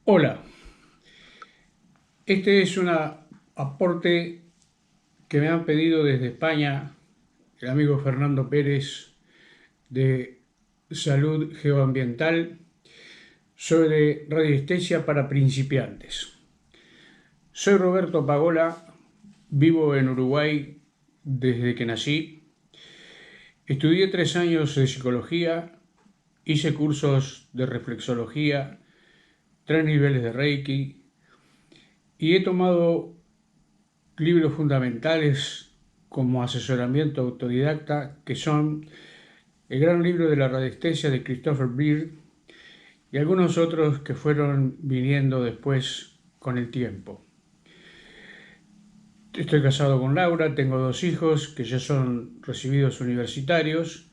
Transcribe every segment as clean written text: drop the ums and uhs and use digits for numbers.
Hola, este es un aporte que me han pedido desde España el amigo Fernando Pérez de Salud Geoambiental sobre radiestesia para principiantes. Soy Roberto Pagola, vivo en Uruguay desde que nací. Estudié 3 años de psicología, hice cursos de reflexología, 3 niveles de Reiki y he tomado libros fundamentales como asesoramiento autodidacta, que son el gran libro de la radiestesia de Christopher Beard y algunos otros que fueron viniendo después con el tiempo. Estoy casado con Laura, tengo 2 hijos que ya son recibidos universitarios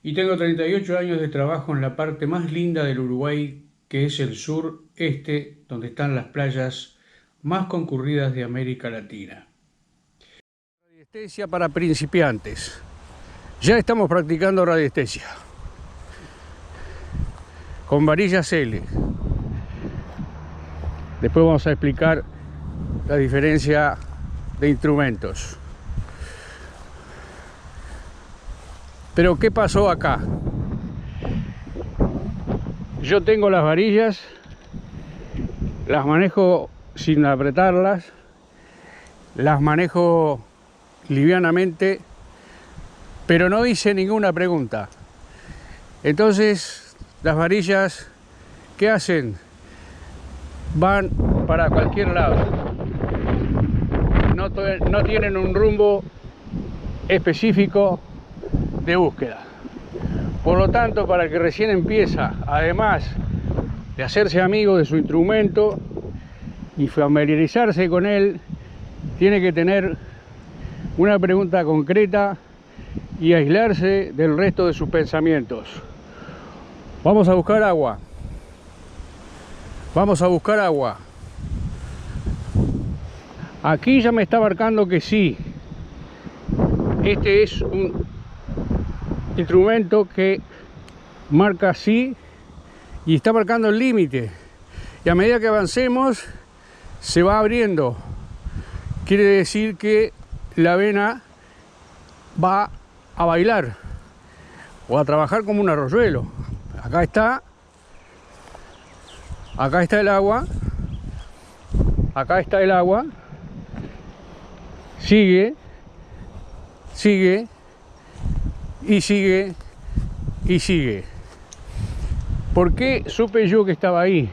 y tengo 38 años de trabajo en la parte más linda del Uruguay, que es el sureste, donde están las playas más concurridas de América Latina. Radiestesia para principiantes. Ya estamos practicando radiestesia con varillas L. Después vamos a explicar la diferencia de instrumentos. Pero ¿qué pasó acá? Yo tengo las varillas, las manejo sin apretarlas, las manejo livianamente, pero no hice ninguna pregunta. Entonces, las varillas, ¿qué hacen? Van para cualquier lado. No tienen un rumbo específico de búsqueda. Por lo tanto, para el que recién empieza, además de hacerse amigo de su instrumento y familiarizarse con él, tiene que tener una pregunta concreta y aislarse del resto de sus pensamientos. Vamos a buscar agua. Vamos a buscar agua. Aquí ya me está marcando que sí. Este es un instrumento que marca sí y está marcando el límite. Y a medida que avancemos, se va abriendo. Quiere decir que la vena va a bailar o a trabajar como un arroyuelo. Acá está el agua, acá está el agua, sigue y sigue y sigue. ¿Por qué supe yo que estaba ahí?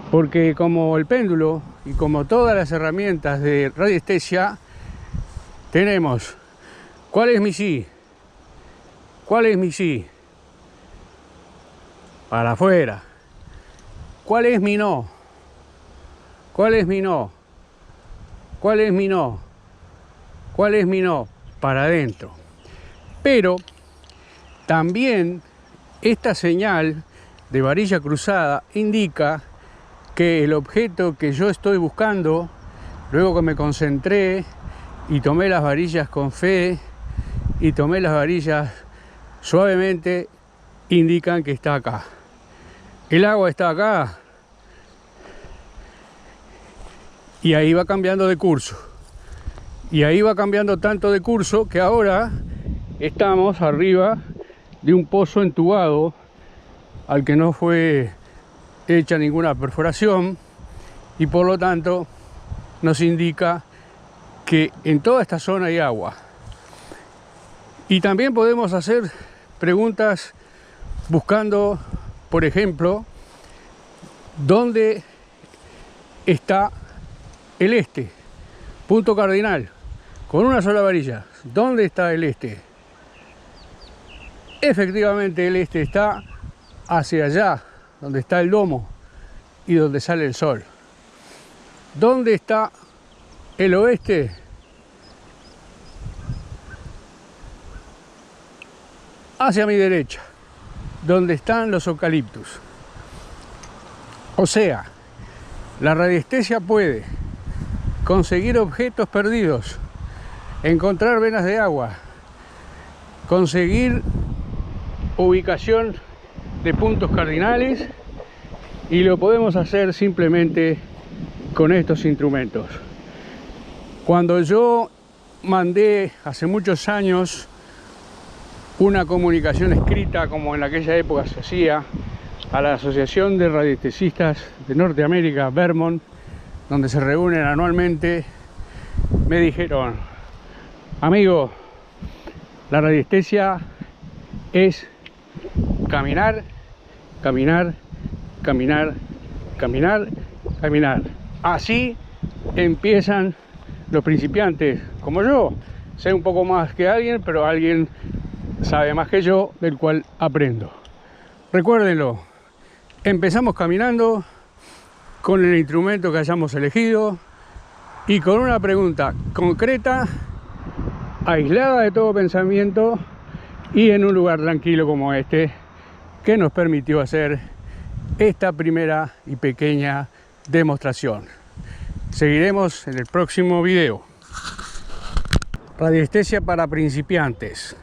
Porque como el péndulo y como todas las herramientas de radiestesia, tenemos ¿cuál es mi sí? ¿Cuál es mi sí? Para afuera. ¿Cuál es mi no? ¿Cuál es mi no? ¿Cuál es mi no? ¿Cuál es mi no? Para adentro. Pero también esta señal de varilla cruzada indica que el objeto que yo estoy buscando, luego que me concentré y tomé las varillas con fe y tomé las varillas suavemente, indican que está acá. El agua está acá y ahí va cambiando de curso. Y ahí va cambiando tanto de curso que ahora estamos arriba de un pozo entubado al que no fue hecha ninguna perforación y por lo tanto nos indica que en toda esta zona hay agua. Y también podemos hacer preguntas buscando, por ejemplo, ¿dónde está el este? Punto cardinal, con una sola varilla. ¿Dónde está el este? Efectivamente el este está hacia allá, donde está el domo y donde sale el sol. ¿Dónde está el oeste? Hacia mi derecha, donde están los eucaliptus. O sea, la radiestesia puede conseguir objetos perdidos, encontrar venas de agua, conseguir ubicación de puntos cardinales y lo podemos hacer simplemente con estos instrumentos. Cuando yo mandé hace muchos años una comunicación escrita, como en aquella época se hacía, a la Asociación de Radiestesistas de Norteamérica, Vermont, donde se reúnen anualmente, me dijeron: amigo, la radiestesia es caminar, caminar, caminar, caminar, caminar. Así empiezan los principiantes, como yo. Sé un poco más que alguien, pero alguien sabe más que yo, del cual aprendo. Recuérdenlo, empezamos caminando con el instrumento que hayamos elegido y con una pregunta concreta, aislada de todo pensamiento y en un lugar tranquilo como este, que nos permitió hacer esta primera y pequeña demostración. Seguiremos en el próximo video. Radiestesia para principiantes.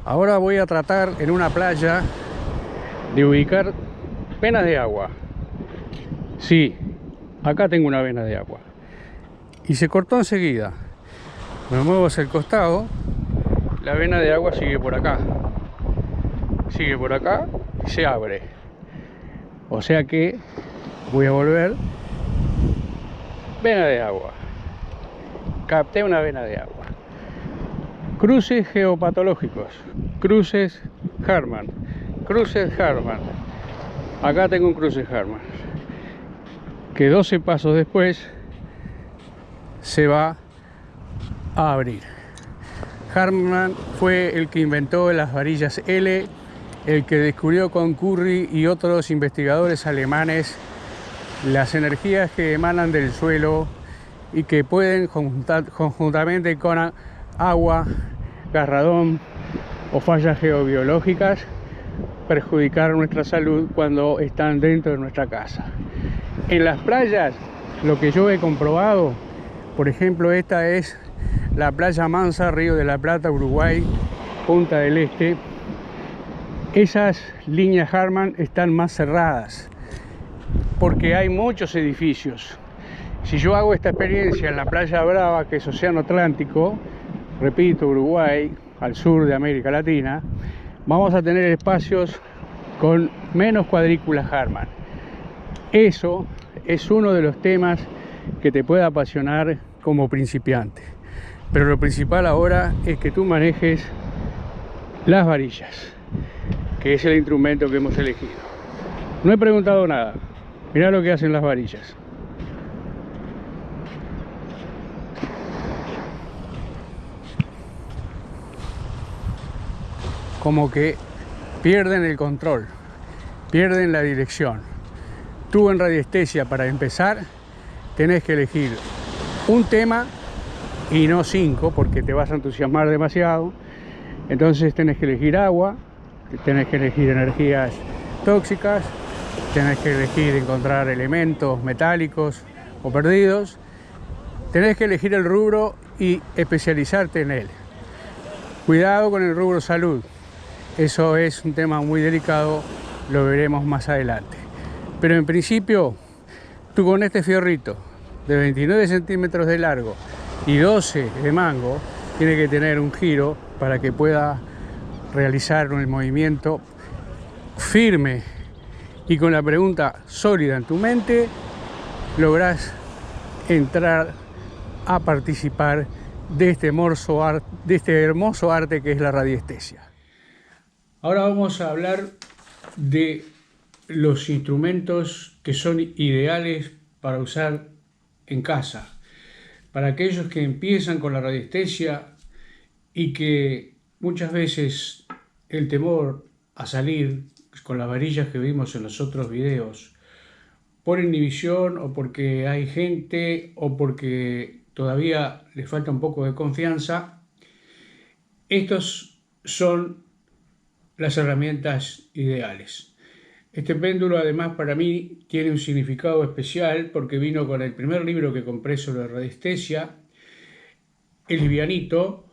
Ahora voy a tratar en una playa de ubicar venas de agua. Sí, acá tengo una vena de agua y se cortó enseguida. Me muevo hacia el costado, la vena de agua sigue por acá y se abre. O sea que voy a volver. Vena de agua, capté una vena de agua. Cruces geopatológicos, cruces Hartmann, acá tengo un cruce Hartmann que 12 pasos después se va a abrir. Hartmann fue el que inventó las varillas L, el que descubrió con Curry y otros investigadores alemanes las energías que emanan del suelo y que pueden conjuntamente con agua, gas radón o fallas geobiológicas perjudicar nuestra salud cuando están dentro de nuestra casa. En las playas, lo que yo he comprobado, por ejemplo, esta es la playa Mansa, Río de la Plata, Uruguay, Punta del Este. Esas líneas Hartmann están más cerradas porque hay muchos edificios. Si yo hago esta experiencia en la playa Brava, que es Océano Atlántico, repito, Uruguay, al sur de América Latina, vamos a tener espacios con menos cuadrículas Hartmann. Eso es uno de los temas que te puede apasionar como principiante. Pero lo principal ahora es que tú manejes las varillas, que es el instrumento que hemos elegido. No he preguntado nada. Mirá lo que hacen las varillas. Como que pierden el control, pierden la dirección. Tú en radiestesia, para empezar, tenés que elegir un tema y no 5, porque te vas a entusiasmar demasiado. Entonces tenés que elegir agua, tenés que elegir energías tóxicas, tenés que elegir encontrar elementos metálicos o perdidos, tenés que elegir el rubro y especializarte en él. Cuidado con el rubro salud, eso es un tema muy delicado, lo veremos más adelante. Pero en principio, tú con este fierrito de 29 centímetros de largo y 12 de mango, tiene que tener un giro para que pueda realizar un movimiento firme, y con la pregunta sólida en tu mente lográs entrar a participar de este hermoso arte que es la radiestesia. Ahora vamos a hablar de los instrumentos que son ideales para usar en casa. Para aquellos que empiezan con la radiestesia y que muchas veces el temor a salir con las varillas que vimos en los otros videos, por inhibición o porque hay gente o porque todavía les falta un poco de confianza, estos son las herramientas ideales. Este péndulo además para mí tiene un significado especial porque vino con el primer libro que compré sobre radiestesia. Es livianito,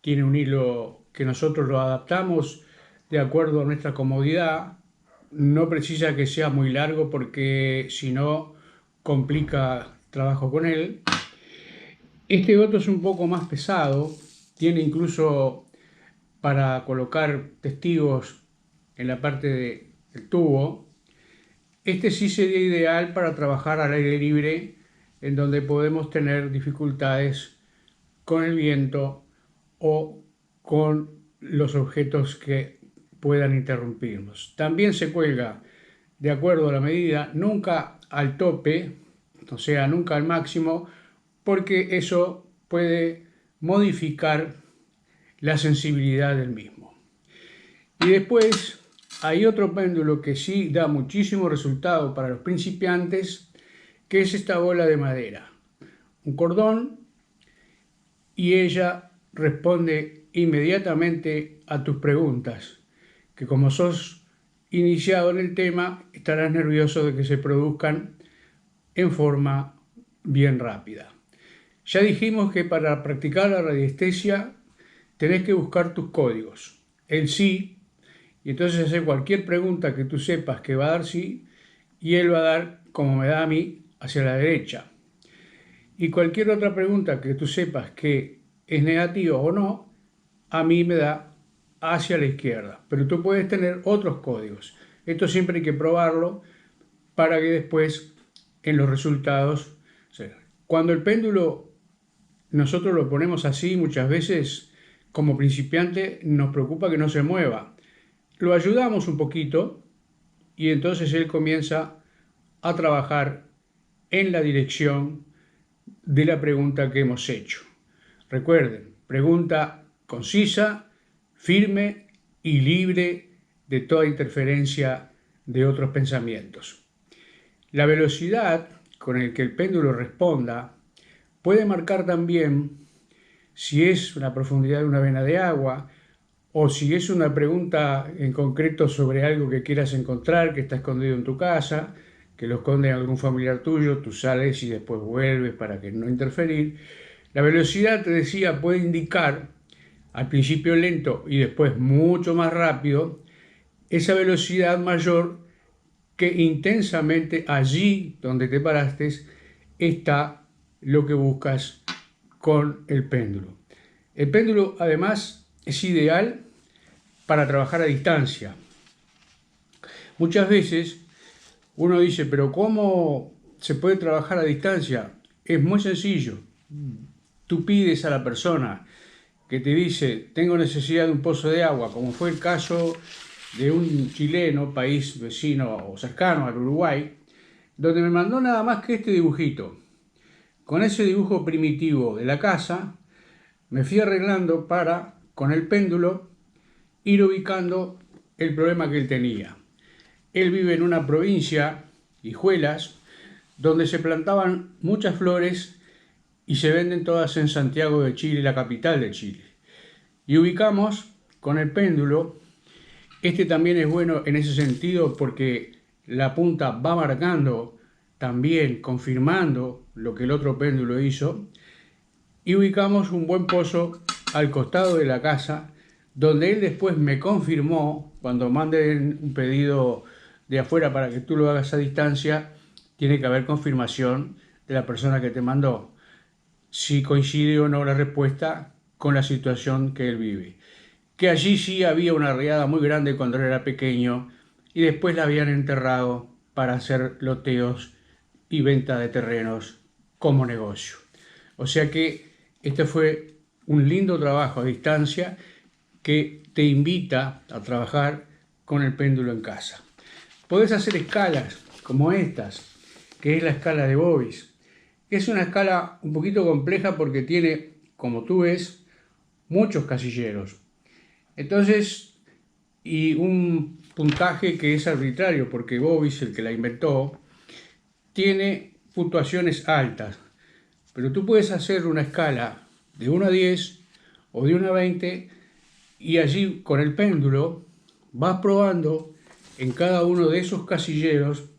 tiene un hilo que nosotros lo adaptamos de acuerdo a nuestra comodidad. no precisa que sea muy largo porque si no complica el trabajo con él. Este otro es un poco más pesado, tiene incluso para colocar testigos en la parte del tubo. Este sí sería ideal para trabajar al aire libre, en donde podemos tener dificultades con el viento o con los objetos que puedan interrumpirnos. También se cuelga de acuerdo a la medida, nunca al tope, o sea, nunca al máximo, porque eso puede modificar la sensibilidad del mismo. Y después hay otro péndulo que sí da muchísimo resultado para los principiantes, que es esta bola de madera. Un cordón y ella responde inmediatamente a tus preguntas, que como sos iniciado en el tema, estarás nervioso de que se produzcan en forma bien rápida. Ya dijimos que para practicar la radiestesia tenés que buscar tus códigos, el sí, y entonces hacer cualquier pregunta que tú sepas que va a dar sí, y él va a dar, como me da a mí, hacia la derecha. Y cualquier otra pregunta que tú sepas que es negativa o no, a mí me da hacia la izquierda. Pero tú puedes tener otros códigos. Esto siempre hay que probarlo para que después en los resultados... Cuando el péndulo nosotros lo ponemos así, muchas veces como principiante nos preocupa que no se mueva. Lo ayudamos un poquito y entonces él comienza a trabajar en la dirección de la pregunta que hemos hecho. Recuerden, pregunta concisa, firme y libre de toda interferencia de otros pensamientos. La velocidad con la que el péndulo responda puede marcar también si es una profundidad de una vena de agua o si es una pregunta en concreto sobre algo que quieras encontrar, que está escondido en tu casa, que lo esconde algún familiar tuyo, tú sales y después vuelves para que no interferir. La velocidad, te decía, puede indicar al principio lento y después mucho más rápido, esa velocidad mayor que intensamente allí donde te paraste está lo que buscas con el péndulo. El péndulo además es ideal para trabajar a distancia. Muchas veces uno dice, pero ¿cómo se puede trabajar a distancia? Es muy sencillo. Tú pides a la persona que te dice, tengo necesidad de un pozo de agua, como fue el caso de un chileno, país vecino o cercano al Uruguay, donde me mandó nada más que este dibujito. Con ese dibujo primitivo de la casa, me fui arreglando para, con el péndulo, ir ubicando el problema que él tenía. Él vive en una provincia, Hijuelas, donde se plantaban muchas flores y se venden todas en Santiago de Chile, la capital de Chile. Y ubicamos con el péndulo, este también es bueno en ese sentido porque la punta va marcando también, confirmando lo que el otro péndulo hizo, y ubicamos un buen pozo al costado de la casa, donde él después me confirmó, cuando manden un pedido de afuera para que tú lo hagas a distancia, tiene que haber confirmación de la persona que te mandó, si coincide o no la respuesta con la situación que él vive. Que allí sí había una riada muy grande cuando él era pequeño y después la habían enterrado para hacer loteos y venta de terrenos como negocio. O sea que este fue un lindo trabajo a distancia que te invita a trabajar con el péndulo en casa. Podés hacer escalas como estas, que es la escala de Bovis. Es una escala un poquito compleja porque tiene, como tú ves, muchos casilleros. Entonces, y un puntaje que es arbitrario, porque Bovis, el que la inventó, tiene puntuaciones altas. Pero tú puedes hacer una escala de 1 a 10 o de 1 a 20 y allí con el péndulo vas probando en cada uno de esos casilleros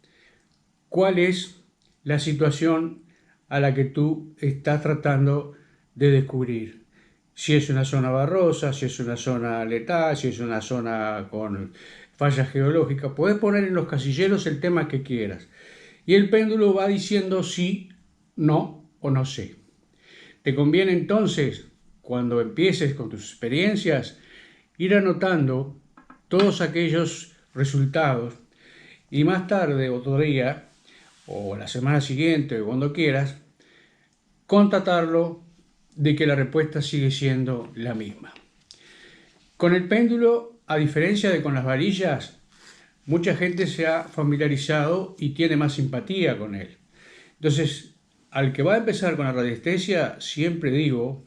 cuál es la situación a la que tú estás tratando de descubrir. Si es una zona barrosa, si es una zona letal, si es una zona con falla geológica. Podés poner en los casilleros el tema que quieras. Y el péndulo va diciendo sí, no o no sé. Te conviene entonces, cuando empieces con tus experiencias, ir anotando todos aquellos resultados y más tarde, otro día, o la semana siguiente, o cuando quieras, constatarlo de que la respuesta sigue siendo la misma. Con el péndulo, a diferencia de con las varillas, mucha gente se ha familiarizado y tiene más simpatía con él. Entonces, al que va a empezar con la radiestesia, siempre digo,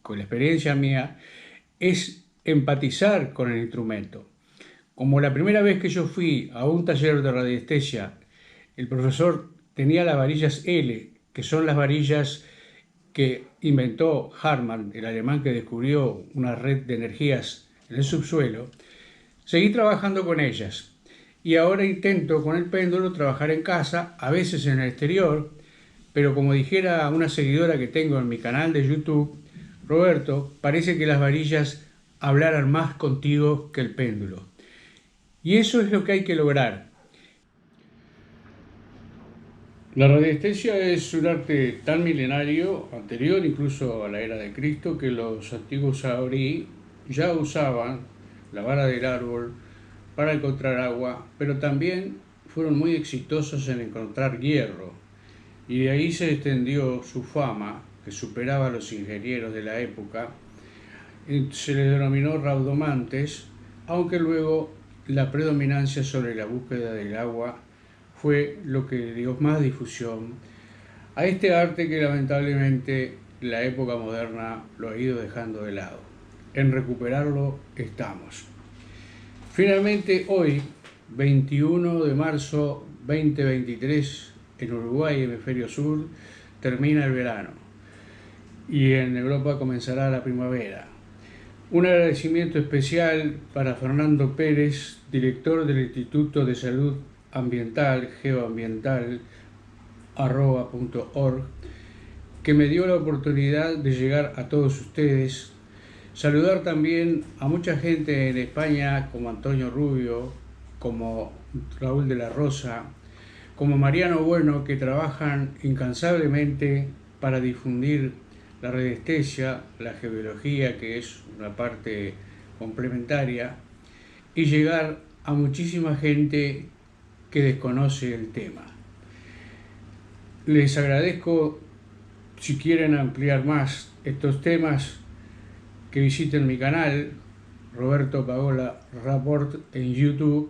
con la experiencia mía, es empatizar con el instrumento. Como la primera vez que yo fui a un taller de radiestesia, el profesor tenía las varillas L, que son las varillas que inventó Hartmann, el alemán que descubrió una red de energías en el subsuelo, seguí trabajando con ellas. Y ahora intento con el péndulo trabajar en casa, a veces en el exterior, pero como dijera una seguidora que tengo en mi canal de YouTube, Roberto, parece que las varillas hablaran más contigo que el péndulo. Y eso es lo que hay que lograr. La radiestesia es un arte tan milenario, anterior incluso a la era de Cristo, que los antiguos saorí ya usaban la vara del árbol para encontrar agua, pero también fueron muy exitosos en encontrar hierro, y de ahí se extendió su fama, que superaba a los ingenieros de la época. Se les denominó raudomantes, aunque luego la predominancia sobre la búsqueda del agua fue lo que dio más difusión a este arte que lamentablemente la época moderna lo ha ido dejando de lado. En recuperarlo estamos. Finalmente hoy, 21 de marzo 2023, en Uruguay, hemisferio sur, termina el verano y en Europa comenzará la primavera. Un agradecimiento especial para Fernando Pérez, director del Instituto de Salud Ambiental, geoambiental.org, que me dio la oportunidad de llegar a todos ustedes. Saludar también a mucha gente en España, como Antonio Rubio, como Raúl de la Rosa, como Mariano Bueno, que trabajan incansablemente para difundir la radiestesia, la geobiología, que es una parte complementaria, y llegar a muchísima gente que desconoce el tema. Les agradezco, si quieren ampliar más estos temas, que visiten mi canal, Roberto Pagola Rapport, en YouTube,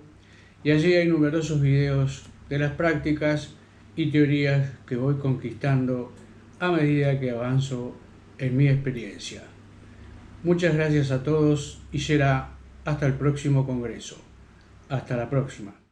y allí hay numerosos videos de las prácticas y teorías que voy conquistando a medida que avanzo en mi experiencia. Muchas gracias a todos y será hasta el próximo congreso. Hasta la próxima.